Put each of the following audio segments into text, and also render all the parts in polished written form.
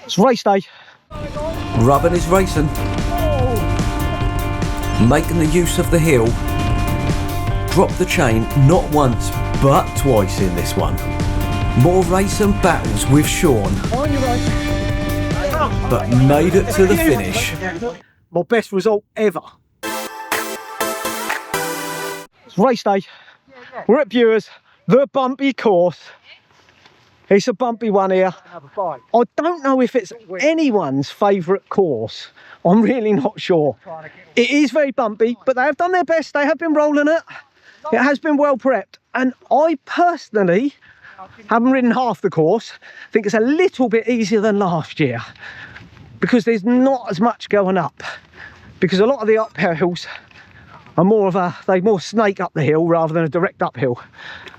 It's race day. Rubbing is racing. Making the use of the hill. Drop the chain not once but twice in this one. More racing battles with Shaun, but made it to the finish. My best result ever. It's race day. We're at Bures, the bumpy course. It's a bumpy one here. I don't know if it's anyone's favourite course. I'm really not sure. It is very bumpy, but they have done their best. They have been rolling it. It has been well prepped. And I personally haven't ridden half the course. I think it's a little bit easier than last year because there's not as much going up. Because a lot of the uphills are they more snake up the hill rather than a direct uphill.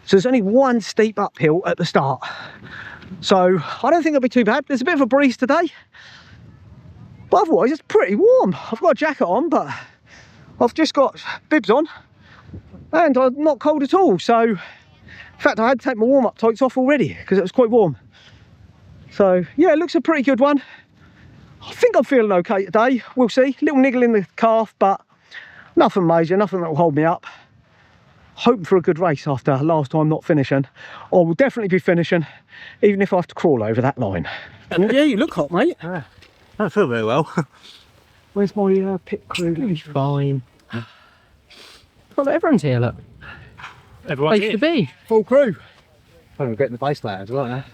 So there's only one steep uphill at the start. So I don't think it'll be too bad. There's a bit of a breeze today, but otherwise it's pretty warm. I've got a jacket on, but I've just got bibs on and I'm not cold at all. So in fact, I had to take my warm-up tights off already because it was quite warm. So yeah, it looks a pretty good one. I think I'm feeling okay today. We'll see. Little niggle in the calf, but nothing major, nothing that will hold me up. Hoping for a good race after last time not finishing. I will definitely be finishing, even if I have to crawl over that line. Yeah, you look hot, mate. I don't feel very well. Where's my pit crew? He's fine. Oh, look, everyone's here, look. Everyone's Place here. to be. Full crew. I'm getting the base layer as well now.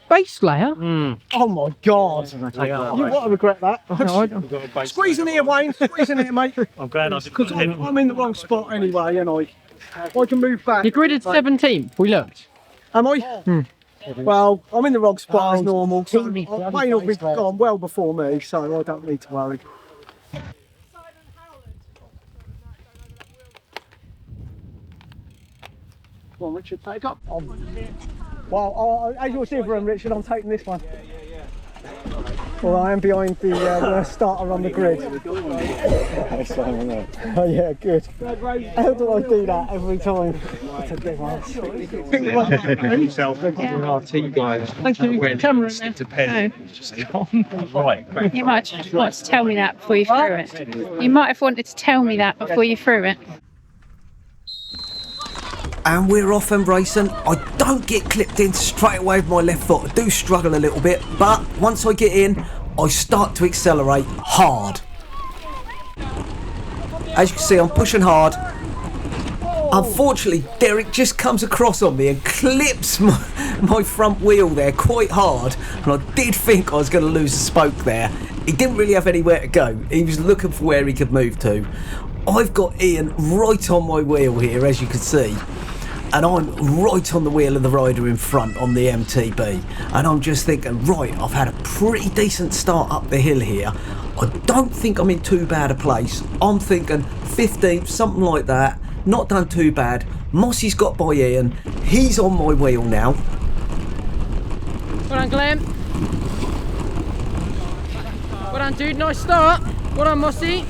Base layer? Oh my God. You want to regret that. Squeeze in here, Wayne. Squeeze in here, mate. I'm glad I Because I'm in the wrong spot anyway, and I can move back. You gridded 17th, we looked. Am I? Well, I'm in the wrong spot as normal. So Wayne will be gone well before me, so I don't need to worry. Come on, Richard, take up. Well, as you'll see from Richard, I'm taking this one. Well, I am behind the starter on the grid. Oh yeah, good. How do I do that every time? Thank you. Cameron. You might have wanted to tell me that before you threw it. You might have wanted to tell me that before you threw it. And we're off and racing. I don't get clipped in straight away with my left foot. I do struggle a little bit, but once I get in, I start to accelerate hard. As you can see, I'm pushing hard. Unfortunately, Derek just comes across on me and clips my front wheel there quite hard. And I did think I was going to lose a spoke there. He didn't really have anywhere to go. He was looking for where he could move to. I've got Ian right on my wheel here, as you can see. And I'm right on the wheel of the rider in front on the MTB. And I'm just thinking, right, I've had a pretty decent start up the hill here. I don't think I'm in too bad a place. I'm thinking 15th, something like that. Not done too bad. Mossy's got by Ian. He's on my wheel now. Well done, Glenn. Well done, dude. Nice start. Well done, Mossy.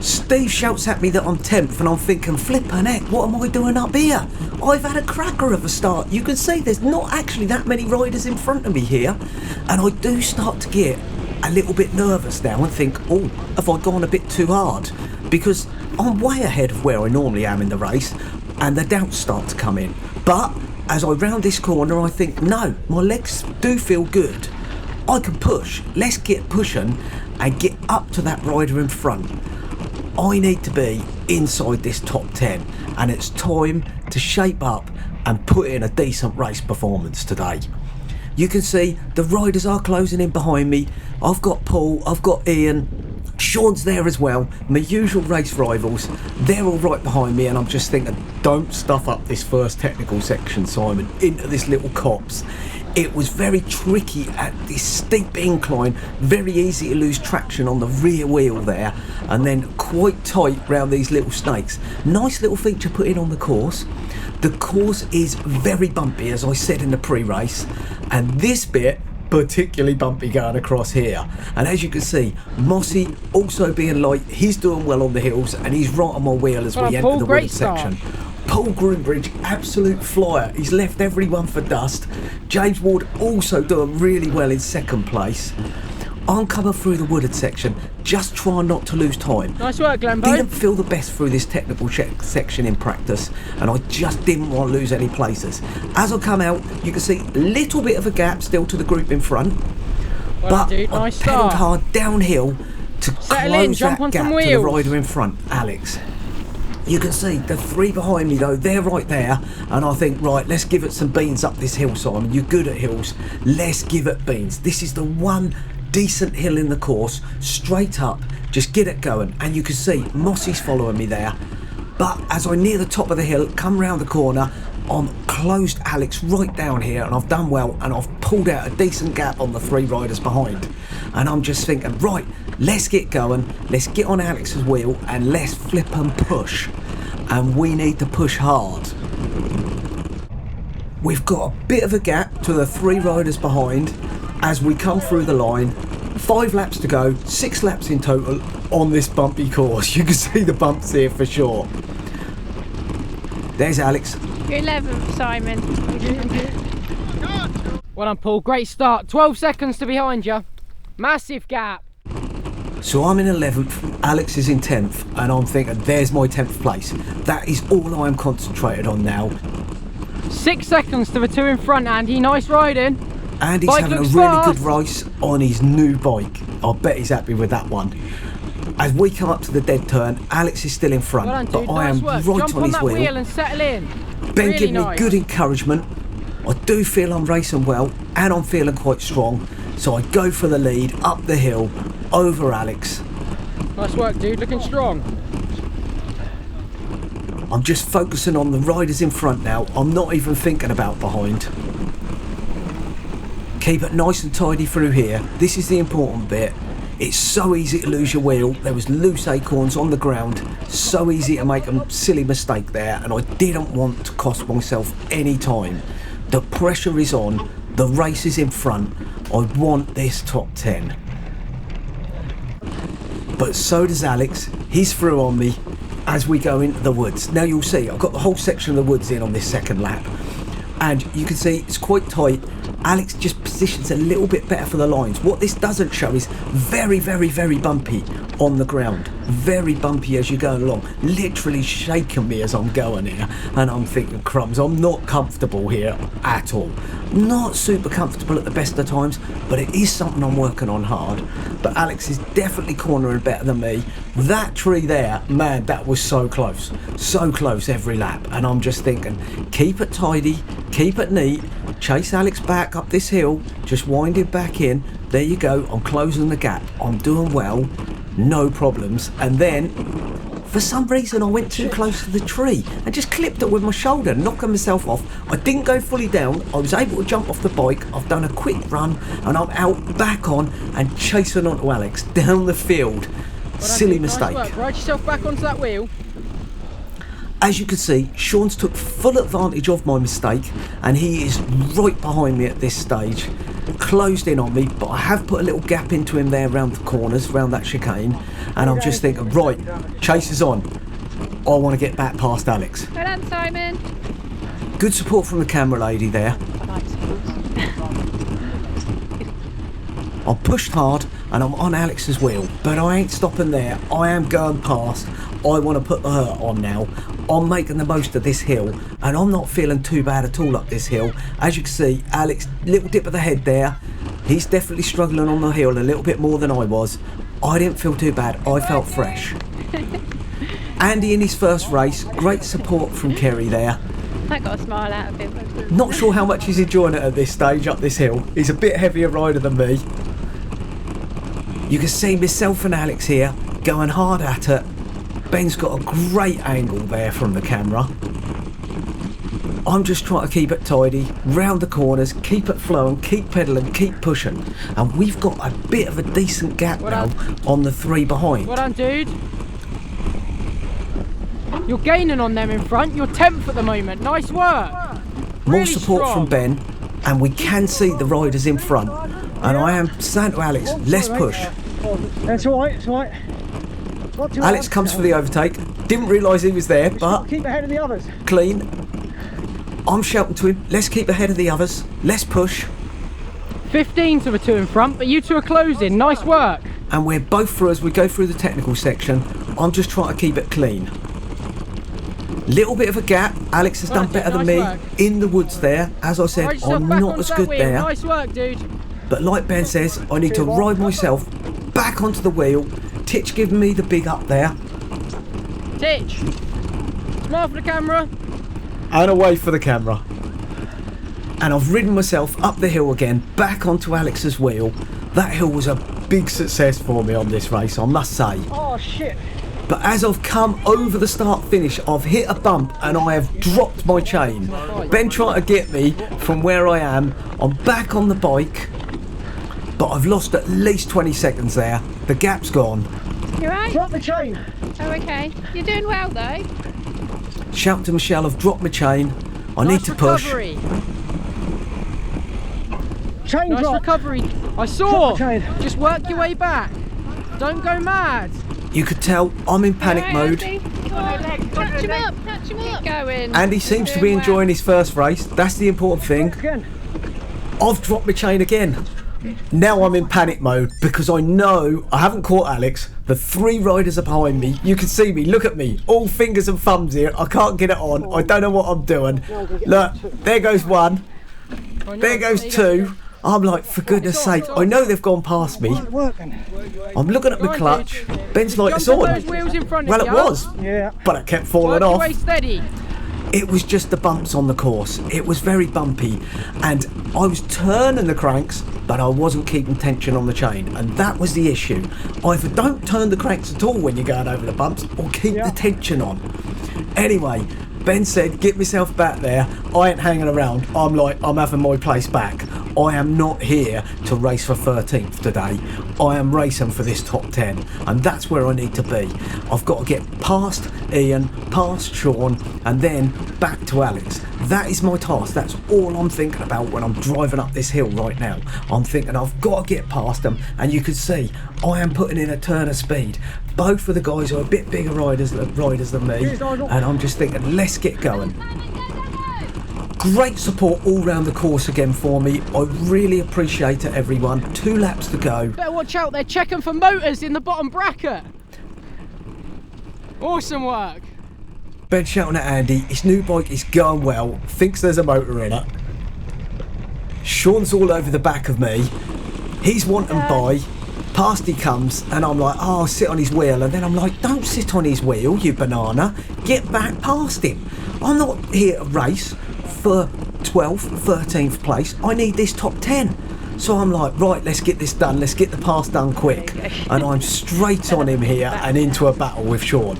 Steve shouts at me that I'm 10th and I'm thinking, flippin' heck, what am I doing up here? I've had a cracker of a start. You can see there's not actually that many riders in front of me here, and I do start to get a little bit nervous now and think, oh, have I gone a bit too hard? Because I'm way ahead of where I normally am in the race, and the doubts start to come in. But as I round this corner, I think, no, my legs do feel good. I can push. Let's get pushing and get up to that rider in front. I need to be inside this top 10, and it's time to shape up and put in a decent race performance today. You can see the riders are closing in behind me. I've got Paul, I've got Ian, Shaun's there as well, my usual race rivals. They're all right behind me, and I'm just thinking, don't stuff up this first technical section, Simon, into this little copse. It was very tricky at this steep incline, very easy to lose traction on the rear wheel there, and then quite tight round these little snakes. Nice little feature put in on the course. The course is very bumpy, as I said in the pre-race, and this bit particularly bumpy going across here. And as you can see, Mossy also being light, he's doing well on the hills, and he's right on my wheel as we enter the wooded section. Paul Groombridge, absolute flyer. He's left everyone for dust. James Ward also doing really well in second place. I'm coming through the wooded section, just trying not to lose time. Nice work, Glenbo. Didn't feel the best through this technical section in practice, and I just didn't want to lose any places. As I come out, you can see a little bit of a gap still to the group in front, Well, but dude, I nice pedalled start. hard downhill to Settle in, close jump that on gap some to the wheels. rider in front, Alex. You can see the three behind me though, they're right there, and I think, right, let's give it some beans up this hill, Simon. You're good at hills, let's give it beans. This is the one decent hill in the course, straight up, just get it going. And you can see Mossy's following me there, but as I near the top of the hill, come round the corner, I'm closed Alex right down here, and I've done well, and I've pulled out a decent gap on the three riders behind. And I'm just thinking, right, let's get going, let's get on Alex's wheel, and let's flip and push. And we need to push hard. We've got a bit of a gap to the three riders behind as we come through the line. 5 laps to go, 6 laps in total on this bumpy course. You can see the bumps here for sure. There's Alex. You're 11th, Simon. Well done, Paul. Great start. 12 seconds to behind you. Massive gap. So I'm in 11th, Alex is in 10th, and I'm thinking, there's my 10th place. That is all I'm concentrated on now. 6 seconds to the two in front, Andy. Nice riding. Andy's Bike having a looks really fast. good race on his new bike. I bet he's happy with that one. As we come up to the dead turn, Alex is still in front, Well done, but dude. I Nice am work. right Jump on his that wheel. wheel and settle in. Ben Really giving me nice. good encouragement. I do feel I'm racing well, and I'm feeling quite strong. So I go for the lead, up the hill, over Alex. Nice work, dude. Looking strong. I'm just focusing on the riders in front now. I'm not even thinking about behind. Keep it nice and tidy through here. This is the important bit. It's so easy to lose your wheel. There was loose acorns on the ground. So easy to make a silly mistake there, and I didn't want to cost myself any time. The pressure is on. The race is in front. I want this top 10. But so does Alex. He's through on me as we go into the woods. Now you'll see, I've got the whole section of the woods in on this second lap. And you can see it's quite tight. Alex just positions a little bit better for the lines. What this doesn't show is very, very, very bumpy on the ground. Very bumpy as you're going along. Literally shaking me as I'm going here. And I'm thinking, crumbs, I'm not comfortable here at all. Not super comfortable at the best of times, but it is something I'm working on hard. But Alex is definitely cornering better than me. That tree there, man, that was so close. So close every lap. And I'm just thinking, keep it tidy, keep it neat. Chase Alex back up this hill, just wind it back in. There you go, I'm closing the gap. I'm doing well, no problems. And then, for some reason, I went too close to the tree and just clipped it with my shoulder, knocking myself off. I didn't go fully down. I was able to jump off the bike. I've done a quick run and I'm out back on and chasing onto Alex down the field. Silly mistake. Nice work. Ride yourself back onto that wheel. As you can see, Shaun's took full advantage of my mistake, and he is right behind me at this stage, closed in on me, but I have put a little gap into him there round the corners, round that chicane, and I'm just thinking, right, chase is on. I want to get back past Alex. Well done, Simon. Good support from the camera lady there. I'm pushed hard and I'm on Alex's wheel, but I ain't stopping there. I am going past. I want to put the hurt on now. I'm making the most of this hill, and I'm not feeling too bad at all up this hill. As you can see, Alex, little dip of the head there. He's definitely struggling on the hill a little bit more than I was. I didn't feel too bad. I felt fresh. Andy in his first race, great support from Kerry there. I got a smile out of him. Not sure how much he's enjoying it at this stage up this hill. He's a bit heavier rider than me. You can see myself and Alex here going hard at it. Ben's got a great angle there from the camera. I'm just trying to keep it tidy, round the corners, keep it flowing, keep pedalling, keep pushing. And we've got a bit of a decent gap now on the three behind. Well done, dude. You're gaining on them in front. You're 10th at the moment. Nice work. More Really support strong. from Ben, and we can see the riders in front. And I am saying to Alex, let's push. It's all right, it's all right. Alex comes for the overtake. Didn't realise he was there, but Keep ahead of the others. clean. I'm shouting to him, let's keep ahead of the others. Let's push. 15 to the two in front, but you two are closing. Nice work. And we're both through as we go through the technical section. I'm just trying to keep it clean. Little bit of a gap. Alex has done Right, better than nice me work. in the woods there. As I Ride said, yourself I'm back not onto as that good wheel. there. Nice work, dude. But like Ben says, I need to ride myself back onto the wheel. Titch giving me the big up there. Titch. Smile for the camera. And away for the camera. And I've ridden myself up the hill again, back onto Alex's wheel. That hill was a big success for me on this race, I must say. Oh shit. But as I've come over the start finish, I've hit a bump and I have dropped my chain. Ben trying to get me from where I am. I'm back on the bike, but I've lost at least 20 seconds there. The gap's gone. You right? Drop the chain. Oh, okay. You're doing well though. Shout to Michelle, I've dropped my chain. I Nice need to push. recovery. Chain Nice drop. recovery. I saw. Drop the chain. Just work your way back. Don't go mad. You could tell I'm in panic Right, mode. Andy? Come on, catch him up, catch him up. Keep going. Andy seems to be Doing enjoying well. his first race. That's the important thing. Again. I've dropped my chain again. Now I'm in panic mode because I know I haven't caught Alex. The 3 riders are behind me. You can see me. Look at me. All fingers and thumbs here. I can't get it on. I don't know what I'm doing. Look, there goes 1. There goes 2. I'm like, for goodness sake, I know they've gone past me. Working. I'm looking at my clutch. Ben's like, it's Jump on on. those wheels in front of Well, you. it was, Yeah. but it kept falling Work your off. way steady. It was just the bumps on the course. It was very bumpy, and I was turning the cranks, but I wasn't keeping tension on the chain, and that was the issue. Either don't turn the cranks at all when you're going over the bumps, or keep the tension on. Anyway, Ben said, get myself back there. I ain't hanging around. I'm like, I'm having my place back. I am not here to race for 13th today. I am racing for this top 10, and that's where I need to be. I've got to get past Ian, past Shaun, and then back to Alex. That is my task. That's all I'm thinking about when I'm driving up this hill right now. I'm thinking I've got to get past them, and you can see I am putting in a turn of speed. Both of the guys are a bit bigger riders than me, and I'm just thinking, let's get going. Great support all round the course again for me. I really appreciate it, everyone. 2 laps to go. Better watch out, they're checking for motors in the bottom bracket. Awesome work. Ben shouting at Andy, his new bike is going well, thinks there's a motor in it. Shaun's all over the back of me. He's wanting by. Past he comes, and I'm like, oh, I'll sit on his wheel. And then I'm like, don't sit on his wheel, you banana. Get back past him. I'm not here to race for 12th, 13th place. I need this top 10. So I'm like, right, let's get this done. Let's get the pass done quick. And I'm straight on him here and into a battle with Shaun.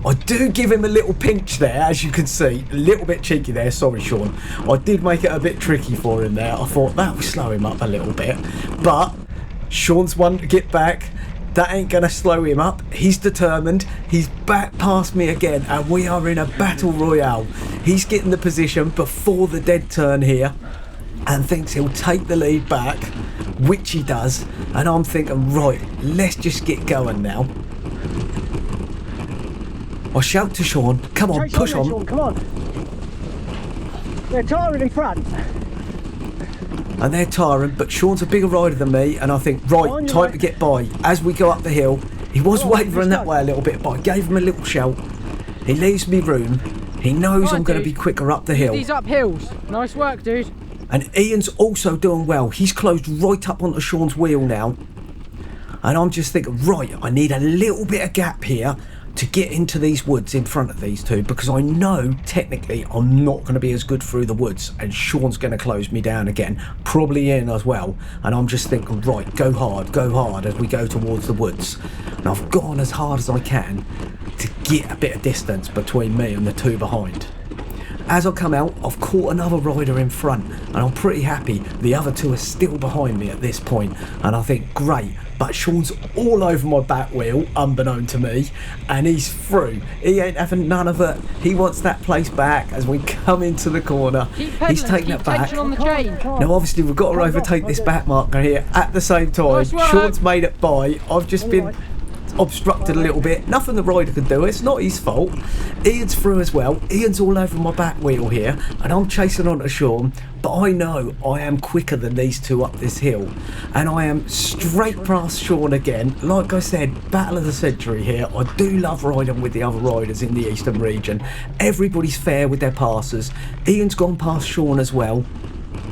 I do give him a little pinch there, as you can see. A little bit cheeky there, sorry Shaun. I did make it a bit tricky for him there. I thought that would slow him up a little bit. But Shaun's one to get back. That ain't gonna slow him up. He's determined. He's back past me again, and we are in a battle royale. He's getting the position before the dead turn here and thinks he'll take the lead back, which he does. And I'm thinking, right, let's just get going now. I shout to Shaun, come on, push on. Shaun, come on. They're tiring in front. And they're tiring, but Shaun's a bigger rider than me, and I think, right, time to get by. As we go up the hill, he was wavering that way a little bit, but I gave him a little shout. He leaves me room. He knows I'm going to be quicker up the hill. These up hills. Nice work, dude. And Ian's also doing well. He's closed right up onto Shaun's wheel now. And I'm just thinking, right, I need a little bit of gap here to get into these woods in front of these two, because I know technically I'm not going to be as good through the woods, and Shaun's going to close me down again, probably Ian as well. And I'm just thinking, right, go hard as we go towards the woods. And I've gone as hard as I can to get a bit of distance between me and the 2 behind. As I come out, I've caught another rider in front, and I'm pretty happy. The other 2 are still behind me at this point, and I think, great. But Shaun's all over my back wheel, unbeknown to me, and he's through. He ain't having none of it. He wants that place back as we come into the corner. He's taking it back. On the chain. Now, obviously, we've got to overtake this back marker here at the same time. Nice work. Shaun's made it by. I've just been obstructed a little bit. Nothing the rider can do. It's not his fault. Ian's through as well. Ian's all over my back wheel here, and I'm chasing on to Shaun. But I know I am quicker than these two up this hill, and I am straight past Shaun again. Like I said, battle of the century here. I do love riding with the other riders in the eastern region. Everybody's fair with their passes. Ian's gone past Shaun as well.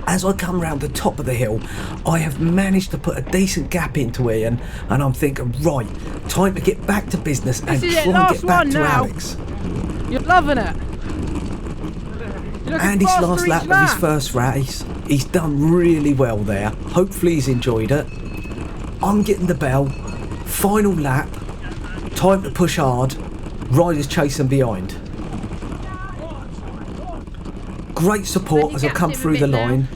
As I come round the top of the hill, I have managed to put a decent gap into Ian, and I'm thinking, right, time to get back to business and try and get back to Alex. You're loving it. Andy's last lap of his first race. He's done really well there. Hopefully he's enjoyed it. I'm getting the bell. Final lap. Time to push hard. Riders chasing behind. Great support as I come through the line.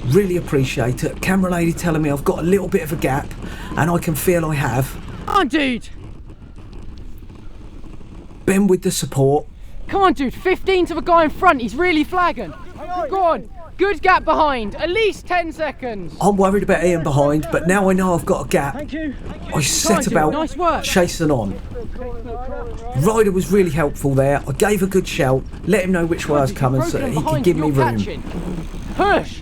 Really appreciate it. Camera lady telling me I've got a little bit of a gap, and I can feel I have. Come on, dude. Ben with the support. Come on, dude. 15 to the guy in front. He's really flagging. Go on. Good gap behind. At least 10 seconds. I'm worried about Ian behind, but now I know I've got a gap. Thank you. I set about nice work. chasing on. Ryder was really helpful there. I gave a good shout, let him know which way I was coming so that he could give me room. Push.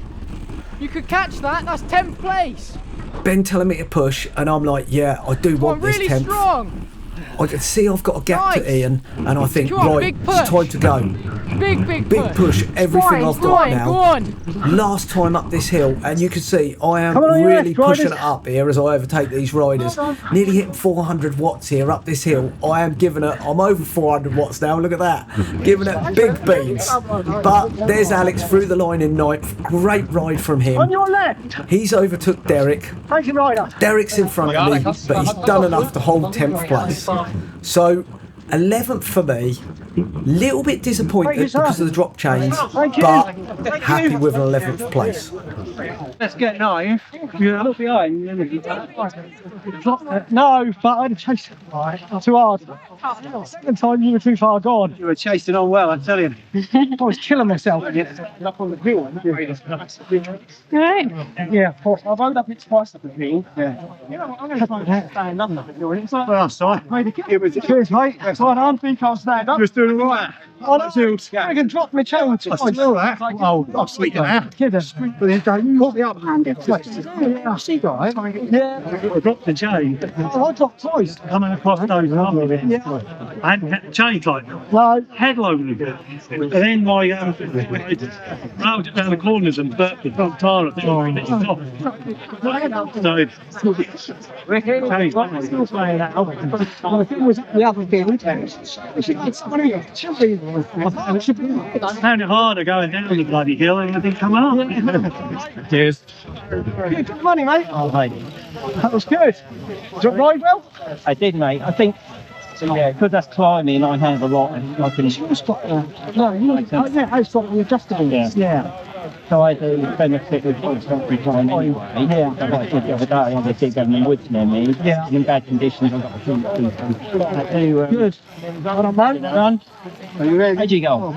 You could catch that. That's 10th place. Ben telling me to push, and I'm like, yeah, I do want this really 10th. Strong. I can see I've got a gap to Ian, and I think, Come on, right, big push. it's time to go. Big push, everything I've got now. Go on. Last time up this hill, and you can see I am on, really yeah, pushing riders. it up here as I overtake these riders. Nearly hitting 400 watts here up this hill. I am giving it, I'm over 400 watts now, look at that. Giving it big beats. But there's Alex through the line in ninth. Great ride from him. On your left. He's overtook Derek. Thank you, Ryder. Derek's in front of me, but he's done enough to hold 10th place. So 11th for me. Little bit disappointed because of the drop chains, but happy with an 11th place. Let's get now. You're not behind. No, but I had to chase it too hard. Second time you were too far gone. You were chasing on well, I tell you. I was killing myself. Up on the hill. Right. Yeah, of course. I rode up it twice up the hill. Yeah. You know, I'm going to try and stand up the hill. It's like, Well, sorry. it was cheers, mate. So I don't think I'll stand up. Just doing all right. I can drop my chain twice. I still that. Oh, I'm sleeping now. Kidding. But then don't caught me up. Yeah, I see, guys. Yeah. I dropped the chain. Oh, I dropped twice. Coming across those arms. Yeah. I hadn't had the chain tight. No. Head loaded. And then my rolled it down the corners and burped the front tyre. I think I missed it off. So Still playing that. If it was the other field, it should be. I found it harder going down the bloody hill and everything coming up. Cheers. Good money, mate. Oh, mate, That was good. Did you ride well? I did, mate. I think, yeah, because that's climbing, I have a lot. I can, Yours got no, yeah, I've got the adjustables. Yeah. so I do benefit with every time anyway. Yeah. Like I did the other day, I had a dig in the woods near me. Yeah. In bad conditions, I've got to shoot people. I do, Good. Well done, mate. Run. Are you ready? How'd you go?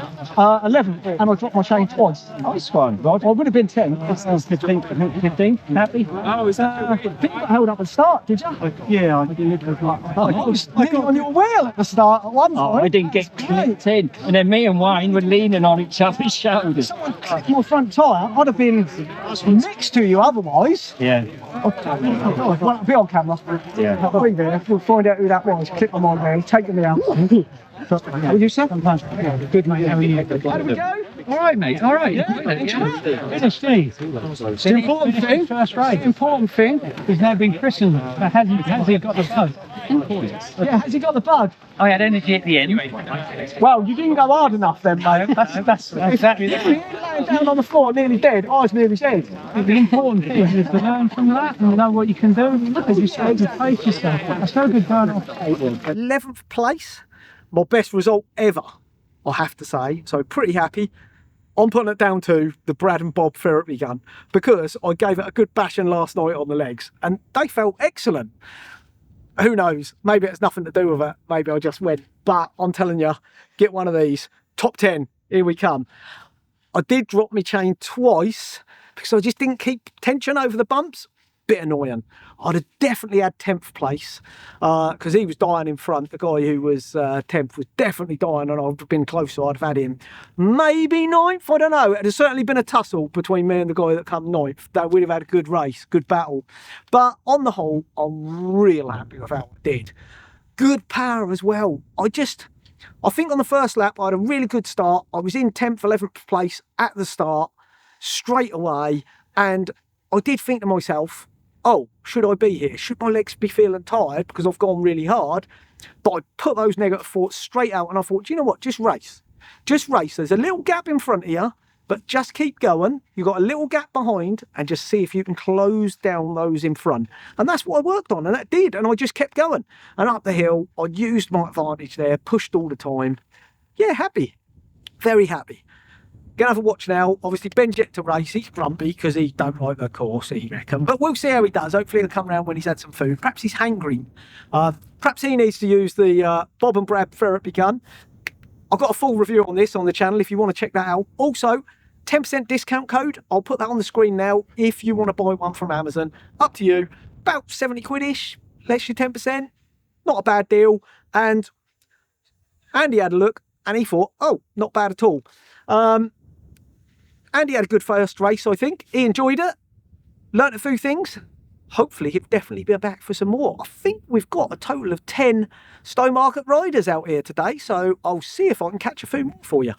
11, and I dropped my chain twice. Nice one, Rod. I would have been 10. 15, happy? Oh, is that? Didn't get held up at the start, did you? Yeah, I did. I was nearly on your wheel at the start at one Oh, point. I didn't get clipped in. And then me and Wayne were leaning on each other's shoulders. Someone clipped my front tyre. I'd have been next to you otherwise. Yeah. Well, be on camera. Yeah. I'll bring there. We'll find out who that was. Clip them on there. He's taking me out. What you said? Good, mate. How are you? How do we go? All right, mate. All right. Finished, Steve. It's the important thing. First race. The important thing. He's now been christened. Has he got the bug? Yeah, has he got the bug? I had energy at the end. Well, you didn't go hard enough then, mate. That's exactly if you laying down on the floor nearly dead, I was nearly dead. The important thing is to learn from that and know what you can do. As you say, to face yourself. That's so good going off. 11th place, my best result ever, I have to say. So pretty happy. I'm putting it down to the Brad and Bob therapy gun because I gave it a good bashing last night on the legs and they felt excellent. Who knows? Maybe it's nothing to do with it. Maybe I just went. But I'm telling you, get one of these. Top 10. Here we come. I did drop my chain twice because I just didn't keep tension over the bumps. bit annoying. I'd have definitely had 10th place because he was dying in front. The guy who was 10th was definitely dying, and I'd have been closer. I'd have had him maybe 9th. I don't know. It has certainly been a tussle between me and the guy that come 9th. That we'd have had a good race, good battle. But on the whole, I'm real happy with how I did. Good power as well. I think on the first lap I had a really good start. I was in 10th, 11th place at the start straight away, and I did think to myself, oh, should I be here? Should my legs be feeling tired because I've gone really hard? But I put those negative thoughts straight out, and I thought, you know what, just race. Just race. There's a little gap in front of you, but just keep going. You've got a little gap behind, and just see if you can close down those in front. And that's what I worked on, and that did. And I just kept going. And up the hill, I used my advantage there, pushed all the time. Yeah, happy. Very happy. Gonna have a watch now. Obviously, Ben's yet to race. He's grumpy because he don't like the course, he reckon. But we'll see how he does. Hopefully, he'll come around when he's had some food. Perhaps he's hangry. Perhaps he needs to use the Bob and Brad therapy gun. I've got a full review on this on the channel if you want to check that out. Also, 10% discount code. I'll put that on the screen now if you want to buy one from Amazon. Up to you. About 70 quid-ish. Less you 10%. Not a bad deal. And Andy had a look and he thought, oh, not bad at all. Andy had a good first race, I think. He enjoyed it. Learned a few things. Hopefully he'll definitely be back for some more. I think we've got a total of 10 Stowmarket riders out here today, so I'll see if I can catch a few more for you.